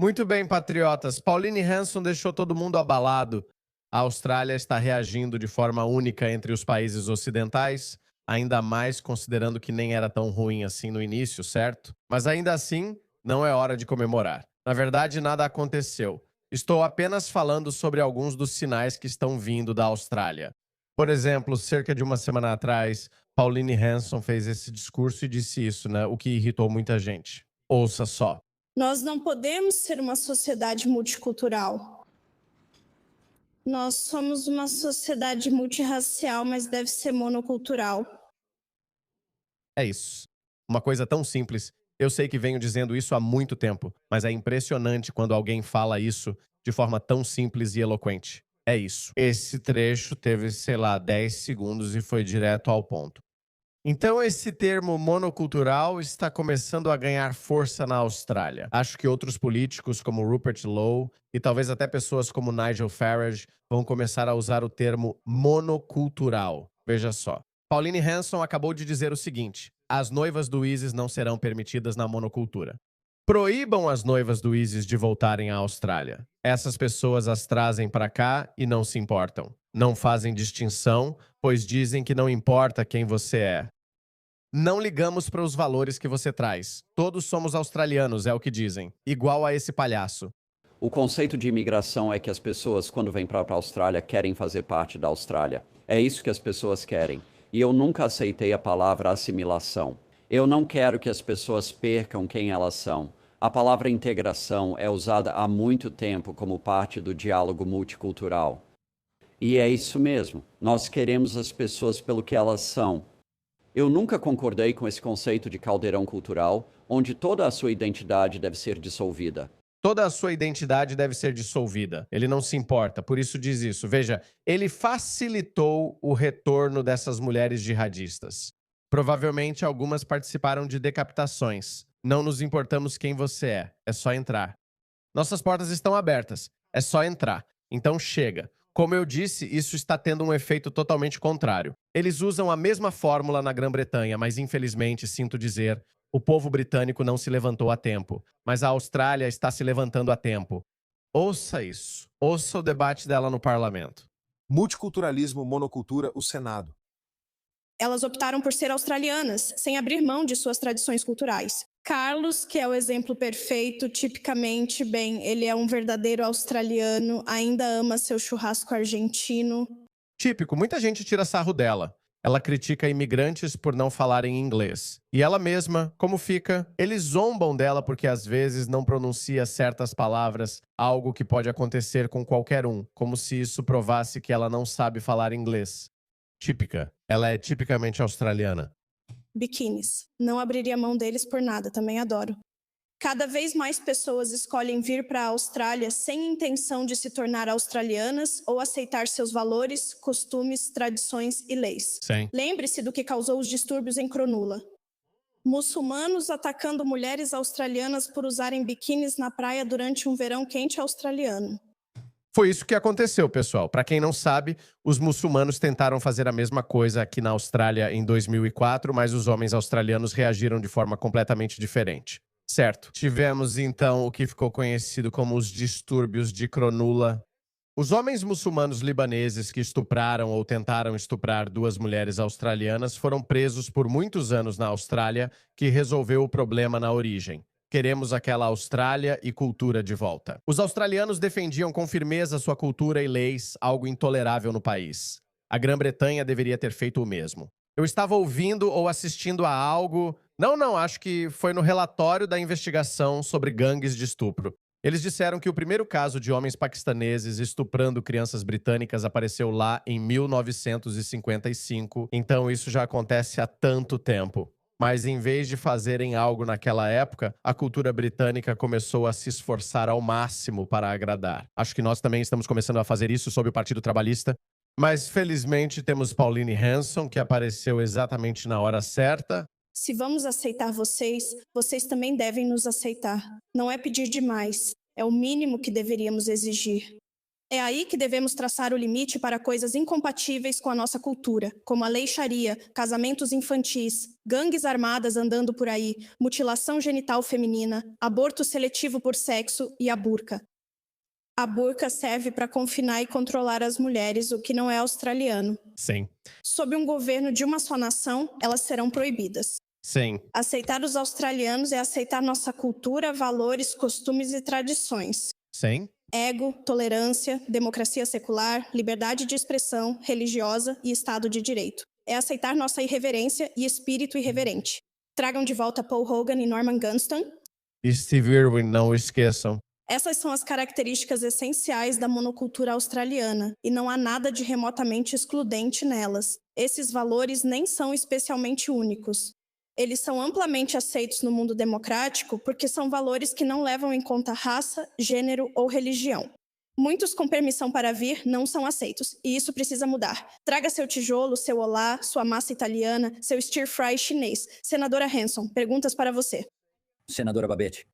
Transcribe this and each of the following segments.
Muito bem, patriotas. Pauline Hanson deixou todo mundo abalado. A Austrália está reagindo de forma única entre os países ocidentais, ainda mais considerando que nem era tão ruim assim no início, certo? Mas ainda assim, não é hora de comemorar. Na verdade, nada aconteceu. Estou apenas falando sobre alguns dos sinais que estão vindo da Austrália. Por exemplo, cerca de uma semana atrás, Pauline Hanson fez esse discurso e disse isso, né? O que irritou muita gente. Ouça só. Nós não podemos ser uma sociedade multicultural. Nós somos uma sociedade multirracial, mas deve ser monocultural. É isso. Uma coisa tão simples. Eu sei que venho dizendo isso há muito tempo, mas é impressionante quando alguém fala isso de forma tão simples e eloquente. É isso. Esse trecho teve, sei lá, 10 segundos e foi direto ao ponto. Então, esse termo monocultural está começando a ganhar força na Austrália. Acho que outros políticos, como Rupert Lowe e talvez até pessoas como Nigel Farage, vão começar a usar o termo monocultural. Veja só. Pauline Hanson acabou de dizer o seguinte: as noivas do ISIS não serão permitidas na monocultura. Proíbam as noivas do ISIS de voltarem à Austrália. Essas pessoas as trazem para cá e não se importam. Não fazem distinção, pois dizem que não importa quem você é. Não ligamos para os valores que você traz. Todos somos australianos, é o que dizem. Igual a esse palhaço. O conceito de imigração é que as pessoas, quando vêm para a Austrália, querem fazer parte da Austrália. É isso que as pessoas querem. E eu nunca aceitei a palavra assimilação. Eu não quero que as pessoas percam quem elas são. A palavra integração é usada há muito tempo como parte do diálogo multicultural. E é isso mesmo. Nós queremos as pessoas pelo que elas são. Eu nunca concordei com esse conceito de caldeirão cultural, onde toda a sua identidade deve ser dissolvida. Toda a sua identidade deve ser dissolvida. Ele não se importa, por isso diz isso. Veja, ele facilitou o retorno dessas mulheres jihadistas. Provavelmente algumas participaram de decapitações. Não nos importamos quem você é só entrar. Nossas portas estão abertas, é só entrar. Então chega. Como eu disse, isso está tendo um efeito totalmente contrário. Eles usam a mesma fórmula na Grã-Bretanha, mas infelizmente, sinto dizer, o povo britânico não se levantou a tempo. Mas a Austrália está se levantando a tempo. Ouça isso. Ouça o debate dela no parlamento. Multiculturalismo, monocultura, o Senado. Elas optaram por ser australianas, sem abrir mão de suas tradições culturais. Carlos, que é o exemplo perfeito, tipicamente, bem, ele é um verdadeiro australiano, ainda ama seu churrasco argentino. Típico, muita gente tira sarro dela. Ela critica imigrantes por não falarem inglês. E ela mesma, como fica? Eles zombam dela porque às vezes não pronuncia certas palavras, algo que pode acontecer com qualquer um, como se isso provasse que ela não sabe falar inglês. Típica. Ela é tipicamente australiana. Biquínis. Não abriria mão deles por nada, também adoro. Cada vez mais pessoas escolhem vir para a Austrália sem intenção de se tornar australianas ou aceitar seus valores, costumes, tradições e leis. Sim. Lembre-se do que causou os distúrbios em Cronulla. Muçulmanos atacando mulheres australianas por usarem biquínis na praia durante um verão quente australiano. Foi isso que aconteceu, pessoal. Para quem não sabe, os muçulmanos tentaram fazer a mesma coisa aqui na Austrália em 2004, mas os homens australianos reagiram de forma completamente diferente. Certo. Tivemos então o que ficou conhecido como os distúrbios de Cronulla. Os homens muçulmanos libaneses que estupraram ou tentaram estuprar duas mulheres australianas foram presos por muitos anos na Austrália, que resolveu o problema na origem. Queremos aquela Austrália e cultura de volta. Os australianos defendiam com firmeza sua cultura e leis, algo intolerável no país. A Grã-Bretanha deveria ter feito o mesmo. Eu estava ouvindo ou assistindo a algo... Não, acho que foi no relatório da investigação sobre gangues de estupro. Eles disseram que o primeiro caso de homens paquistaneses estuprando crianças britânicas apareceu lá em 1955, então isso já acontece há tanto tempo. Mas em vez de fazerem algo naquela época, a cultura britânica começou a se esforçar ao máximo para agradar. Acho que nós também estamos começando a fazer isso sob o Partido Trabalhista. Mas felizmente temos Pauline Hanson, que apareceu exatamente na hora certa. Se vamos aceitar vocês, vocês também devem nos aceitar. Não é pedir demais, é o mínimo que deveríamos exigir. É aí que devemos traçar o limite para coisas incompatíveis com a nossa cultura, como a lei Sharia, casamentos infantis, gangues armadas andando por aí, mutilação genital feminina, aborto seletivo por sexo e a burca. A burca serve para confinar e controlar as mulheres, o que não é australiano. Sim. Sob um governo de uma só nação, elas serão proibidas. Sim. Aceitar os australianos é aceitar nossa cultura, valores, costumes e tradições. Sim. Ego, tolerância, democracia secular, liberdade de expressão, religiosa e Estado de Direito. É aceitar nossa irreverência e espírito irreverente. Tragam de volta Paul Hogan e Norman Gunston. E Steve Irwin, não esqueçam. Essas são as características essenciais da monocultura australiana, e não há nada de remotamente excludente nelas. Esses valores nem são especialmente únicos. Eles são amplamente aceitos no mundo democrático porque são valores que não levam em conta raça, gênero ou religião. Muitos com permissão para vir não são aceitos, e isso precisa mudar. Traga seu tijolo, seu olá, sua massa italiana, seu stir-fry chinês. Senadora Hanson, perguntas para você. Senadora Babette.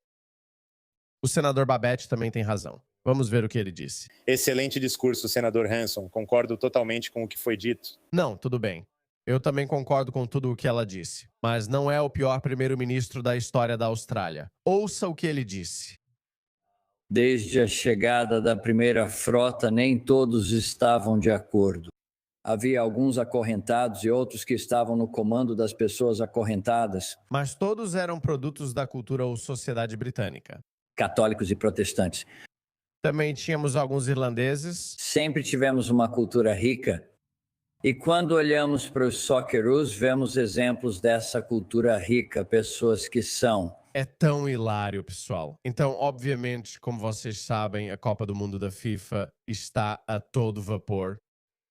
O senador Babette também tem razão. Vamos ver o que ele disse. Excelente discurso, senador Hanson. Concordo totalmente com o que foi dito. Não, tudo bem. Eu também concordo com tudo o que ela disse. Mas não é o pior primeiro-ministro da história da Austrália. Ouça o que ele disse. Desde a chegada da primeira frota, nem todos estavam de acordo. Havia alguns acorrentados e outros que estavam no comando das pessoas acorrentadas. Mas todos eram produtos da cultura ou sociedade britânica. Católicos e protestantes. Também tínhamos alguns irlandeses. Sempre tivemos uma cultura rica. E quando olhamos para os Socceroos, vemos exemplos dessa cultura rica, pessoas que são. É tão hilário, pessoal. Então, obviamente, como vocês sabem, a Copa do Mundo da FIFA está a todo vapor.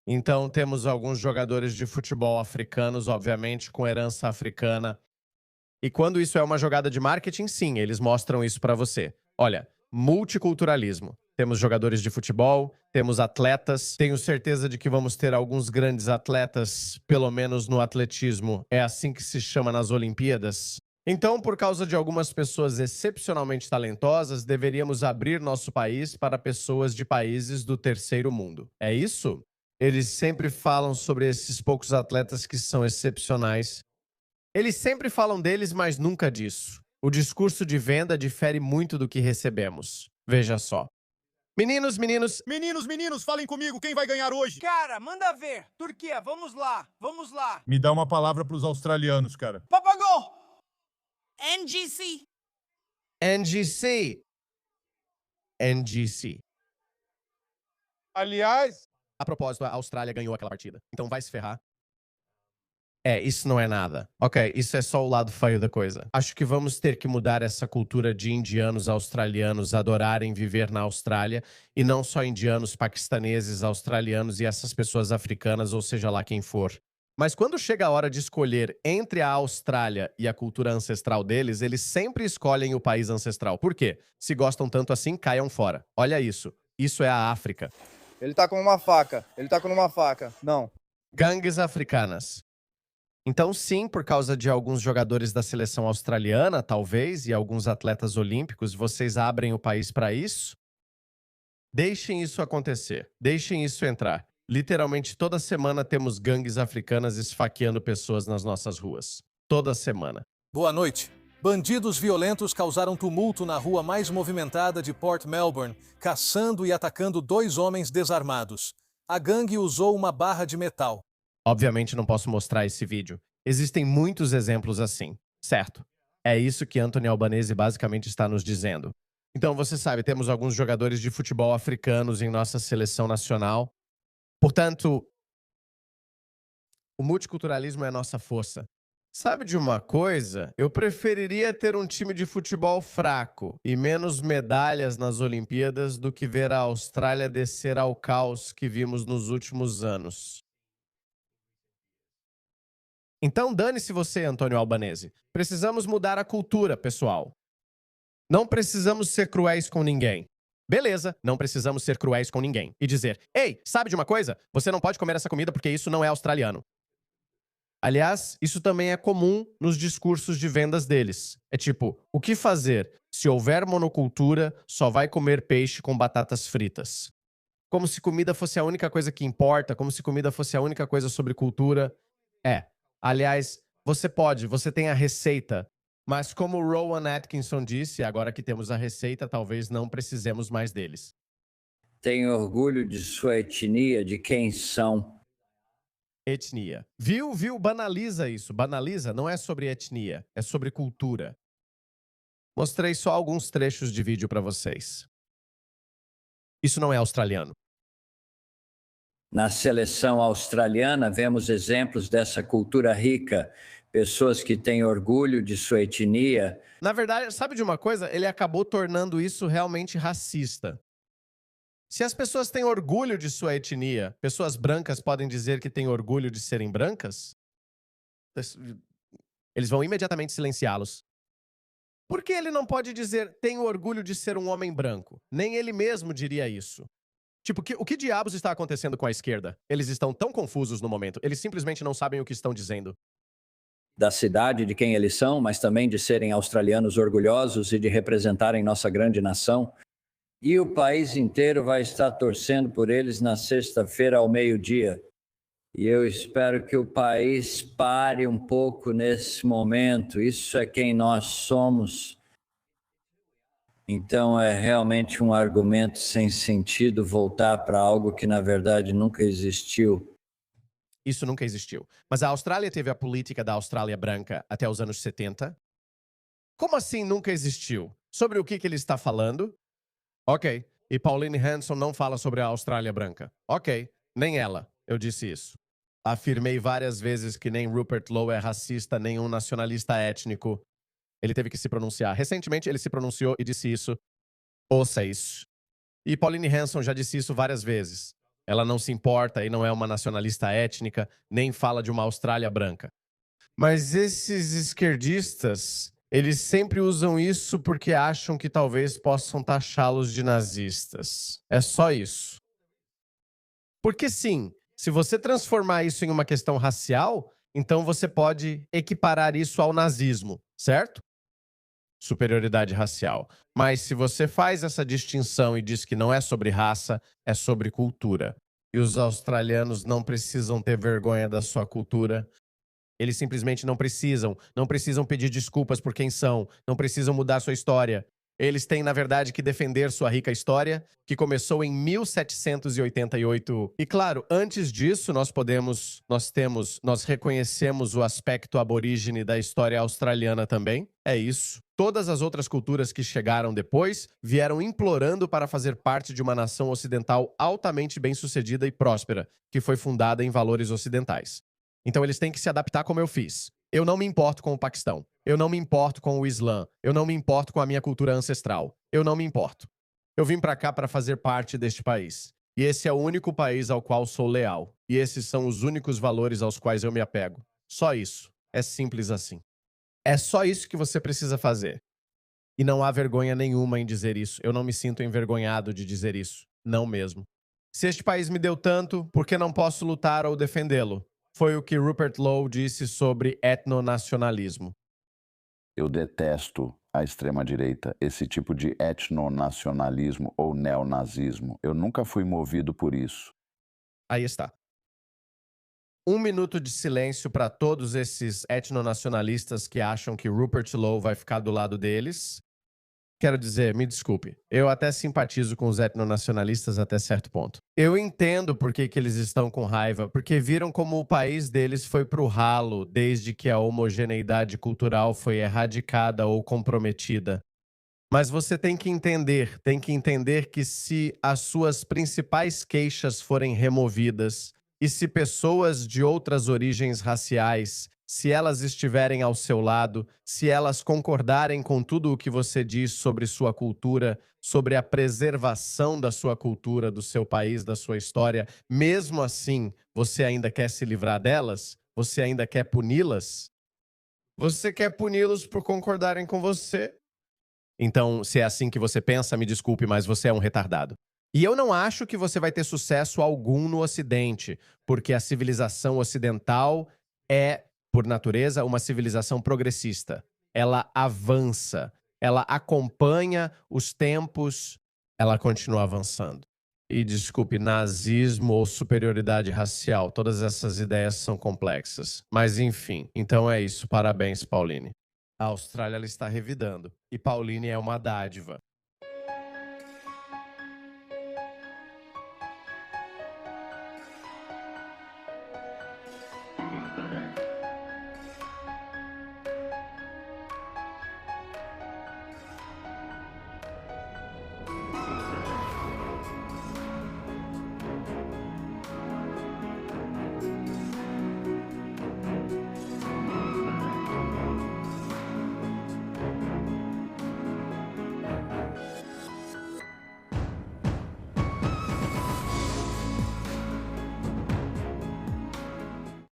Então, temos alguns jogadores de futebol africanos, obviamente, com herança africana. E quando isso é uma jogada de marketing, sim, eles mostram isso para você. Olha, multiculturalismo. Temos jogadores de futebol, temos atletas. Tenho certeza de que vamos ter alguns grandes atletas, pelo menos no atletismo. É assim que se chama nas Olimpíadas. Então, por causa de algumas pessoas excepcionalmente talentosas, deveríamos abrir nosso país para pessoas de países do terceiro mundo. É isso? Eles sempre falam sobre esses poucos atletas que são excepcionais. Eles sempre falam deles, mas nunca disso. O discurso de venda difere muito do que recebemos. Veja só. Meninos, Falem comigo, quem vai ganhar hoje? Cara, manda ver. Turquia, vamos lá. Me dá uma palavra pros australianos, cara. Papagol! NGC. NGC. Aliás, A propósito, a Austrália ganhou aquela partida. Então vai se ferrar. Isso não é nada. Ok, isso é só o lado feio da coisa. Acho que vamos ter que mudar essa cultura de indianos australianos adorarem viver na Austrália, e não só indianos, paquistaneses, australianos e essas pessoas africanas, ou seja lá quem for. Mas quando chega a hora de escolher entre a Austrália e a cultura ancestral deles, eles sempre escolhem o país ancestral. Por quê? Se gostam tanto assim, caiam fora. Olha isso. Isso é a África. Ele tá com uma faca. Não. Gangues africanas. Então, sim, por causa de alguns jogadores da seleção australiana, talvez, e alguns atletas olímpicos, vocês abrem o país para isso? Deixem isso acontecer. Deixem isso entrar. Literalmente, toda semana temos gangues africanas esfaqueando pessoas nas nossas ruas. Toda semana. Boa noite. Bandidos violentos causaram tumulto na rua mais movimentada de Port Melbourne, caçando e atacando 2 homens desarmados. A gangue usou uma barra de metal. Obviamente não posso mostrar esse vídeo. Existem muitos exemplos assim, certo? É isso que Anthony Albanese basicamente está nos dizendo. Então, você sabe, temos alguns jogadores de futebol africanos em nossa seleção nacional. Portanto, o multiculturalismo é a nossa força. Sabe de uma coisa? Eu preferiria ter um time de futebol fraco e menos medalhas nas Olimpíadas do que ver a Austrália descer ao caos que vimos nos últimos anos. Então, dane-se você, Antônio Albanese. Precisamos mudar a cultura, pessoal. Não precisamos ser cruéis com ninguém. Beleza, não precisamos ser cruéis com ninguém. E dizer, ei, sabe de uma coisa? Você não pode comer essa comida porque isso não é australiano. Aliás, isso também é comum nos discursos de vendas deles. É tipo, o que fazer? Se houver monocultura, só vai comer peixe com batatas fritas. Como se comida fosse a única coisa que importa, como se comida fosse a única coisa sobre cultura. Aliás, você tem a receita, mas como o Rowan Atkinson disse, agora que temos a receita, talvez não precisemos mais deles. Tem orgulho de sua etnia, de quem são. Etnia. Viu? Banaliza isso. Banaliza não é sobre etnia, é sobre cultura. Mostrei só alguns trechos de vídeo para vocês. Isso não é australiano. Na seleção australiana, vemos exemplos dessa cultura rica, pessoas que têm orgulho de sua etnia. Na verdade, sabe de uma coisa? Ele acabou tornando isso realmente racista. Se as pessoas têm orgulho de sua etnia, pessoas brancas podem dizer que têm orgulho de serem brancas? Eles vão imediatamente silenciá-los. Por que ele não pode dizer tenho orgulho de ser um homem branco? Nem ele mesmo diria isso. Tipo, o que diabos está acontecendo com a esquerda? Eles estão tão confusos no momento. Eles simplesmente não sabem o que estão dizendo. Da cidade de quem eles são, mas também de serem australianos orgulhosos e de representarem nossa grande nação. E o país inteiro vai estar torcendo por eles na sexta-feira ao meio-dia. E eu espero que o país pare um pouco nesse momento. Isso é quem nós somos. Então é realmente um argumento sem sentido voltar para algo que na verdade nunca existiu. Isso nunca existiu. Mas a Austrália teve a política da Austrália branca até os anos 70. Como assim nunca existiu? Sobre o que ele está falando? Ok. E Pauline Hanson não fala sobre a Austrália branca. Ok. Nem ela. Eu disse isso. Afirmei várias vezes que nem Rupert Lowe é racista, nem um nacionalista étnico. Ele teve que se pronunciar. Recentemente ele se pronunciou e disse isso. Ouça isso. E Pauline Hanson já disse isso várias vezes. Ela não se importa e não é uma nacionalista étnica, nem fala de uma Austrália branca. Mas esses esquerdistas, eles sempre usam isso porque acham que talvez possam taxá-los de nazistas. É só isso. Porque sim, se você transformar isso em uma questão racial, então você pode equiparar isso ao nazismo, certo? Superioridade racial. Mas se você faz essa distinção e diz que não é sobre raça, é sobre cultura. E os australianos não precisam ter vergonha da sua cultura. Eles simplesmente não precisam pedir desculpas por quem são, não precisam mudar sua história. Eles têm, na verdade, que defender sua rica história, que começou em 1788. E claro, antes disso, nós reconhecemos o aspecto aborígene da história australiana também. É isso. Todas as outras culturas que chegaram depois vieram implorando para fazer parte de uma nação ocidental altamente bem-sucedida e próspera, que foi fundada em valores ocidentais. Então eles têm que se adaptar como eu fiz. Eu não me importo com o Paquistão. Eu não me importo com o Islã. Eu não me importo com a minha cultura ancestral. Eu não me importo. Eu vim pra cá para fazer parte deste país. E esse é o único país ao qual sou leal. E esses são os únicos valores aos quais eu me apego. Só isso. É simples assim. É só isso que você precisa fazer. E não há vergonha nenhuma em dizer isso. Eu não me sinto envergonhado de dizer isso. Não mesmo. Se este país me deu tanto, por que não posso lutar ou defendê-lo? Foi o que Rupert Lowe disse sobre etnonacionalismo. Eu detesto a extrema-direita, esse tipo de etnonacionalismo ou neonazismo. Eu nunca fui movido por isso. Aí está. 1 minuto de silêncio para todos esses etnonacionalistas que acham que Rupert Lowe vai ficar do lado deles. Quero dizer, me desculpe, eu até simpatizo com os etnonacionalistas até certo ponto. Eu entendo por que eles estão com raiva, porque viram como o país deles foi pro ralo desde que a homogeneidade cultural foi erradicada ou comprometida. Mas você tem que entender que se as suas principais queixas forem removidas e se pessoas de outras origens raciais, se elas estiverem ao seu lado, se elas concordarem com tudo o que você diz sobre sua cultura, sobre a preservação da sua cultura, do seu país, da sua história, mesmo assim, você ainda quer se livrar delas? Você ainda quer puni-las? Você quer puni-los por concordarem com você? Então, se é assim que você pensa, me desculpe, mas você é um retardado. E eu não acho que você vai ter sucesso algum no Ocidente, porque a civilização ocidental é, por natureza, uma civilização progressista. Ela avança, ela acompanha os tempos, ela continua avançando. E desculpe, nazismo ou superioridade racial, todas essas ideias são complexas. Mas enfim, então é isso. Parabéns, Pauline. A Austrália ela está revidando. E Pauline é uma dádiva.